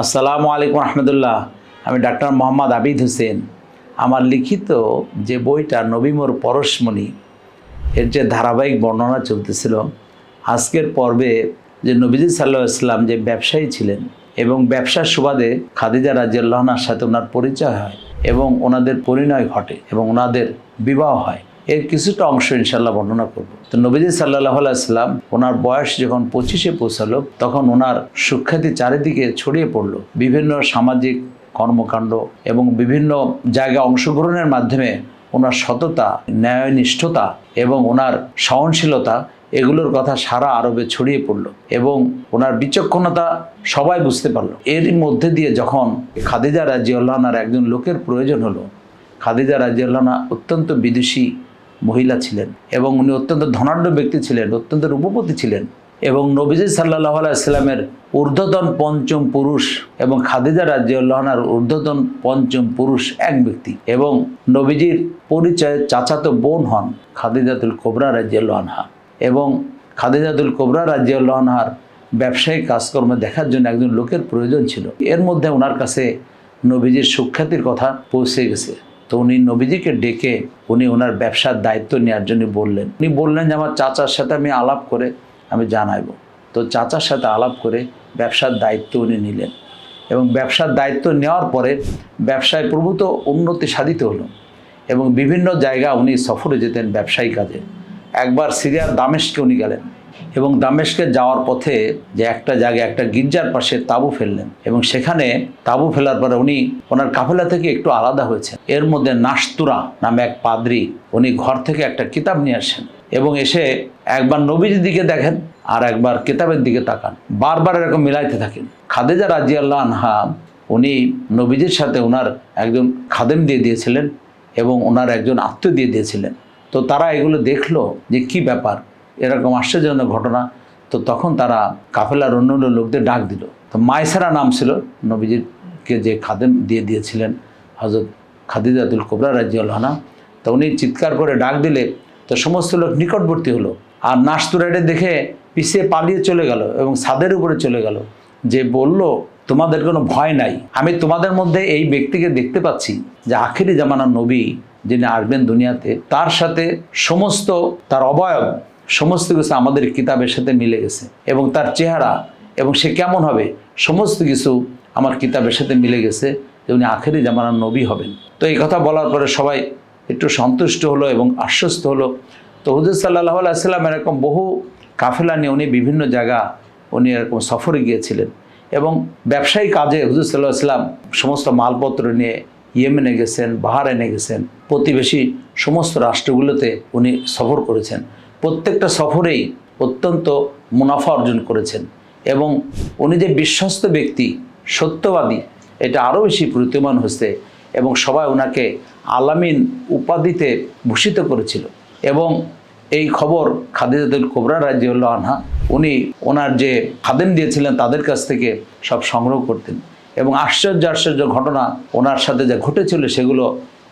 আসসালামু আলাইকুম রহমতুল্লাহ। আমি ডাক্তার মোহাম্মদ আবিদ হোসেন। আমার লিখিত যে বইটা নবী মোর পরশমণি, এর যে ধারাবাহিক বর্ণনা চলতেছিল, আজকের পর্বে যে নবীজি সাল্লাল্লাহু আলাইহি ওয়াসাল্লাম যে ব্যবসায়ী ছিলেন এবং ব্যবসার সুবাদে খাদিজা রাদিয়াল্লাহু আনহার সাথে ওনার পরিচয় হয় এবং ওনাদের পরিণয় ঘটে এবং ওনাদের বিবাহ হয়, এর কিছুটা অংশ ইনশাল্লাহ বর্ণনা করব। তো নবীজি সাল্লাল্লাহু আলাইহি ওয়াসাল্লাম ওনার বয়স যখন 25-এ পৌঁছালো, তখন ওনার সুখ্যাতি চারিদিকে ছড়িয়ে পড়লো। বিভিন্ন সামাজিক কর্মকাণ্ড এবং বিভিন্ন জায়গায় অংশগ্রহণের মাধ্যমে ওনার সততা, ন্যায়নিষ্ঠতা এবং ওনার সহনশীলতা, এগুলোর কথা সারা আরবে ছড়িয়ে পড়লো এবং ওনার বিচক্ষণতা সবাই বুঝতে পারলো। এর মধ্যে দিয়ে যখন খাদিজা রাদিয়াল্লাহু আনহার একজন লোকের প্রয়োজন হলো, খাদিজা রাদিয়াল্লাহু আনহা অত্যন্ত বিদুষী মহিলা ছিলেন এবং উনি অত্যন্ত ধনাঢ্য ব্যক্তি ছিলেন, অত্যন্ত রূপবতী ছিলেন এবং নবীজি সাল্লাল্লাহু আলাইহি ওয়াসাল্লামের ঊর্ধ্বতন পঞ্চম পুরুষ এবং খাদিজা রাদিয়াল্লাহু আনহার ঊর্ধ্বতন পঞ্চম পুরুষ এক ব্যক্তি এবং নবীজির পরিচয় চাচাতো বোন হন খাদিজাতুল কুবরা রাদিয়াল্লাহু আনহা এবং খাদিজাতুল কুবরা রাদিয়াল্লাহু আনহার ব্যবসায়িক কাজকর্ম দেখার জন্য একজন লোকের প্রয়োজন ছিল। এর মধ্যে ওনার কাছে নবীজির সুখ্যাতির কথা পৌঁছে গেছে। তো উনি নবীজিকে ডেকে উনি ওনার ব্যবসার দায়িত্ব নেওয়ার জন্য বললেন। উনি বললেন যে আমার চাচার সাথে আমি আলাপ করে আমি জানাইব। তো চাচার সাথে আলাপ করে ব্যবসার দায়িত্ব উনি নিলেন এবং ব্যবসার দায়িত্ব নেওয়ার পরে ব্যবসায় প্রভূত উন্নতি সাধিত হলো এবং বিভিন্ন জায়গা উনি সফরে যেতেন ব্যবসায়ী কাজে। একবার সিরিয়ার দামেস্কে উনি গেলেন এবং দামেস্কে যাওয়ার পথে যে একটা জায়গায় একটা গির্জার পাশে তাঁবু ফেললেন এবং সেখানে তাঁবু ফেলার পরে উনি ওনার কাফেলা থেকে একটু আলাদা হয়েছেন। এর মধ্যে নাস্তুরা নামে এক পাদ্রী, উনি ঘর থেকে একটা কিতাব নিয়ে আসেন এবং এসে একবার নবীজির দিকে দেখেন আর একবার কিতাবের দিকে তাকান, বারবার এরকম মিলাইতে থাকেন। খাদিজা রাদিয়াল্লাহু আনহা উনি নবীজির সাথে ওনার একজন খাদেম দিয়ে দিয়েছিলেন এবং ওনার একজন আত্মীয় দিয়ে দিয়েছিলেন। তো তারা এগুলো দেখলো যে কি ব্যাপার, এরকম আশ্চর্যজনক ঘটনা। তো তখন তারা কাফেলার অন্য অন্য লোকদের ডাক দিল। তো মাইসারা নাম ছিল নবীজিকে যে খাদেম দিয়ে দিয়েছিলেন হযরত খাদিজাতুল কুবরা রাদিয়াল্লাহু আনহা। তো উনি চিৎকার করে ডাক দিলে তো সমস্ত লোক নিকটবর্তী হলো আর নাস্তুরাইডে দেখে পিছিয়ে পালিয়ে চলে গেল এবং ছাদের উপরে চলে গেল, যে বলল তোমাদের কোনো ভয় নাই, আমি তোমাদের মধ্যে এই ব্যক্তিকে দেখতে পাচ্ছি যে আখিরি জামানার নবী যিনি আসবেন দুনিয়াতে, তার সাথে সমস্ত তার অবয়ব সমস্ত কিছু আমাদের কিতাবের সাথে মিলে গেছে এবং তার চেহারা এবং সে কেমন হবে সমস্ত কিছু আমার কিতাবের সাথে মিলে গেছে যে উনি আখিরি জামানার নবী হবেন। তো এই কথা বলার পরে সবাই একটু সন্তুষ্ট হলো এবং আশ্বস্ত হলো। তো হুজুর সাল্লাল্লাহু আলাইহি ওয়াসাল্লাম এরকম বহু কাফেলা নিয়ে উনি বিভিন্ন জায়গা উনি এরকম সফরে গিয়েছিলেন এবং ব্যবসায়ী কাজে হুজুর সাল্লাল্লাহু আলাইহি ওয়াসাল্লাম সমস্ত মালপত্র নিয়ে ইয়েমেনে গেছেন, বাহরাইনে গেছেন, প্রতিবেশী সমস্ত রাষ্ট্রগুলোতে উনি সফর করেছেন। প্রত্যেকটা সফরেই অত্যন্ত মুনাফা অর্জন করেছেন এবং উনি যে বিশ্বস্ত ব্যক্তি, সত্যবাদী, এটা আরও বেশি প্রতীয়মান হয়েছে এবং সবাই ওনাকে আলামিন উপাধিতে ভূষিত করেছিল। এবং এই খবর খাদিজাতুল কুবরা রাদিয়াল্লাহু আনহা উনি ওনার যে খাদেম দিয়েছিলেন তাদের কাছ থেকে সব সংগ্রহ করতেন এবং আশ্চর্য আশ্চর্য ঘটনা ওনার সাথে যা ঘটেছিল সেগুলো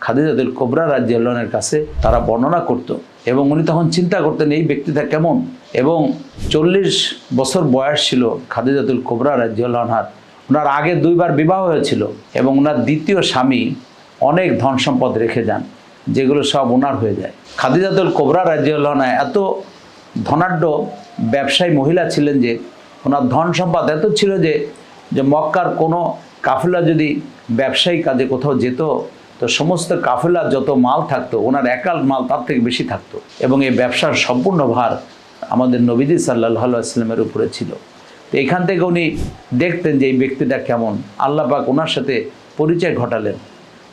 খাদিজাতুল কুবরা রাদিয়াল্লাহু আনহার কাছে তারা বর্ণনা করত এবং উনি তখন চিন্তা করতেন এই ব্যক্তিটা কেমন। এবং 40 বছর বয়স ছিল খাদিজাতুল কুবরা রাদিয়াল্লাহু আনহার। ওনার আগে 2বার বিবাহ হয়েছিল এবং ওনার দ্বিতীয় স্বামী অনেক ধন সম্পদ রেখে যান, যেগুলো সব ওনার হয়ে যায়। খাদিজাতুল কুবরা রাদিয়াল্লাহু আনহা এত ধনাঢ্য ব্যবসায়ী মহিলা ছিলেন যে ওনার ধন সম্পদ এত ছিল যে মক্কার কোনো কাফেলা যদি ব্যবসায়ী কাজে কোথাও যেত তো সমস্ত কাফেলার যত মাল থাকতো ওনার একাল মাল তার থেকে বেশি থাকতো এবং এই ব্যবসার সম্পূর্ণ ভার আমাদের নবীজি সাল্লাল্লাহু আলাইহি ওয়াসাল্লামের উপরে ছিল। তো এখান থেকে উনি দেখতেন যে এই ব্যক্তিটা কেমন, আল্লাহ পাক ওনার সাথে পরিচয় ঘটালেন।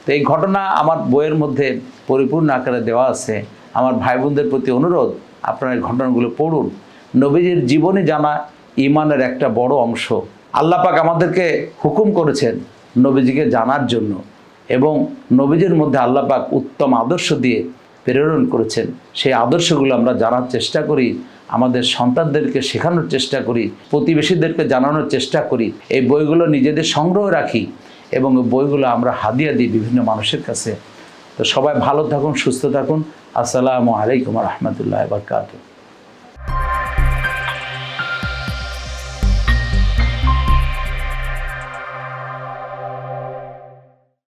তো এই ঘটনা আমার বইয়ের মধ্যে পরিপূর্ণ আকারে দেওয়া আছে। আমার ভাই বোনদের প্রতি অনুরোধ, আপনারা এই ঘটনাগুলো পড়ুন। নবীজির জীবনী জানা ঈমানের একটা বড় অংশ। আল্লাহ পাক আমাদেরকে হুকুম করেছেন নবীজিকে জানার জন্য এবং নবীজির মধ্যে আল্লাহ পাক উত্তম আদর্শ দিয়ে প্রেরণ করেছেন। সেই আদর্শগুলো আমরা জানার চেষ্টা করি, আমাদের সন্তানদেরকে শেখানোর চেষ্টা করি, প্রতিবেশীদেরকে জানানোর চেষ্টা করি। এই বইগুলো নিজেদের সংগ্রহ রাখি এবং বইগুলো আমরা হাদিয়া দিই বিভিন্ন মানুষের কাছে। তো সবাই ভালো থাকুন, সুস্থ থাকুন। আসসালামু আলাইকুম রহমতুল্লাহ বারাকাতুহু।